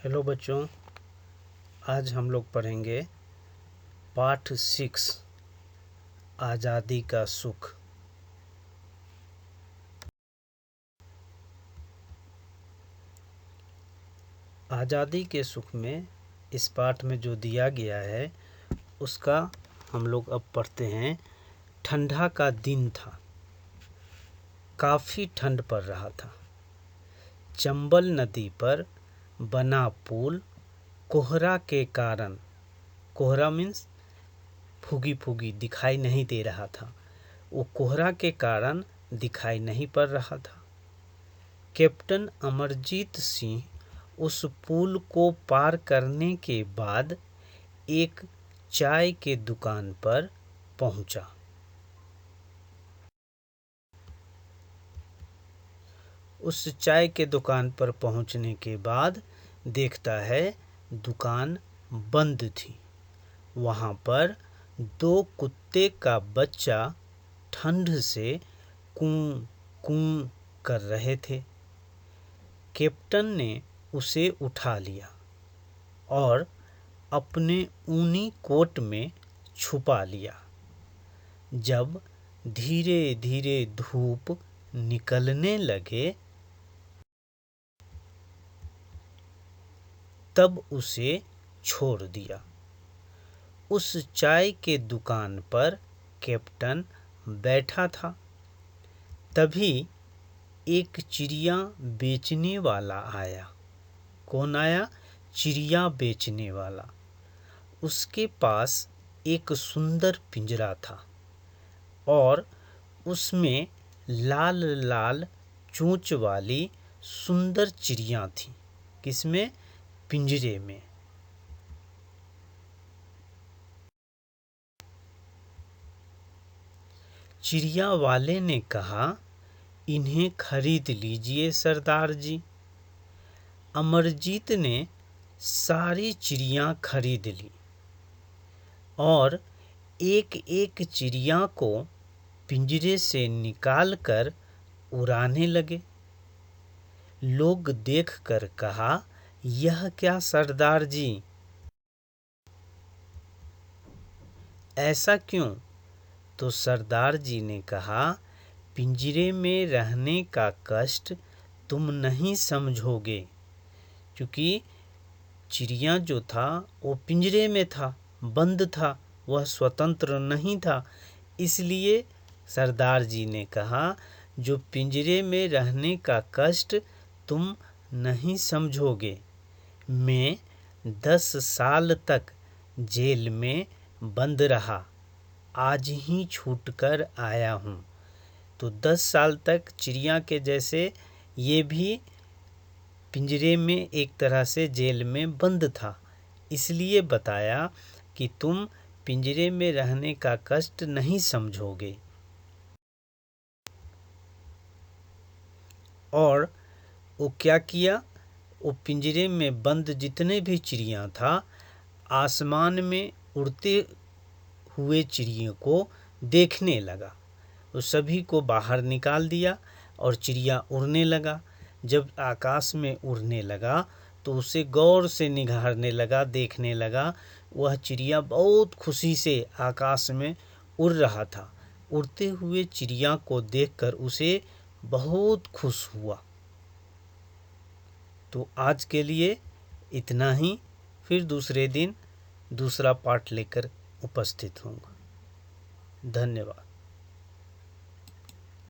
Hello बच्चों, आज हम लोग पढ़ेंगे पाठ 6 आज़ादी का सुख। आज़ादी के सुख में इस पाठ में जो दिया गया है उसका हम लोग अब पढ़ते हैं। ठंडा का दिन था, काफ़ी ठंड पड़ रहा था। चंबल नदी पर बना पुल कोहरा के कारण, कोहरा मीन्स फुगी फुगी दिखाई नहीं दे रहा था, वो कोहरा के कारण दिखाई नहीं पड़ रहा था। कैप्टन अमरजीत सिंह उस पुल को पार करने के बाद एक चाय के दुकान पर पहुंचा। उस चाय के दुकान पर पहुंचने के बाद देखता है दुकान बंद थी। वहां पर 2 कुत्ते का बच्चा ठंड से कूं कूं कर रहे थे। कैप्टन ने उसे उठा लिया और अपने ऊनी कोट में छुपा लिया। जब धीरे धीरे धूप निकलने लगे तब उसे छोड़ दिया। उस चाय के दुकान पर कैप्टन बैठा था। तभी एक चिड़िया बेचने वाला आया। कौन आया? चिड़िया बेचने वाला। उसके पास एक सुंदर पिंजरा था और उसमें लाल लाल चोंच वाली सुंदर चिड़िया थी। किसमें? पिंजरे में। चिड़िया वाले ने कहा, इन्हें खरीद लीजिए सरदार जी। अमरजीत ने सारी चिड़िया खरीद ली और एक एक चिड़िया को पिंजरे से निकालकर उड़ाने लगे। लोग देखकर कहा, यह क्या सरदार जी, ऐसा क्यों? तो सरदार जी ने कहा, पिंजरे में रहने का कष्ट तुम नहीं समझोगे, क्योंकि चिड़िया जो था वो पिंजरे में था, बंद था, वह स्वतंत्र नहीं था। इसलिए सरदार जी ने कहा, जो पिंजरे में रहने का कष्ट तुम नहीं समझोगे। मैं 10 साल तक जेल में बंद रहा, आज ही छूटकर आया हूँ। तो 10 साल तक चिड़िया के जैसे ये भी पिंजरे में एक तरह से जेल में बंद था। इसलिए बताया कि तुम पिंजरे में रहने का कष्ट नहीं समझोगे। और वो क्या किया? वो पिंजरे में बंद जितने भी चिड़िया था, आसमान में उड़ते हुए चिड़ियों को देखने लगा। वो सभी को बाहर निकाल दिया और चिड़िया उड़ने लगा। जब आकाश में उड़ने लगा तो उसे गौर से निहारने लगा, देखने लगा। वह चिड़िया बहुत खुशी से आकाश में उड़ रहा था। उड़ते हुए चिड़िया को देखकर उसे बहुत खुश हुआ। तो आज के लिए इतना ही। फिर दूसरे दिन दूसरा पाठ लेकर उपस्थित होऊंगा। धन्यवाद।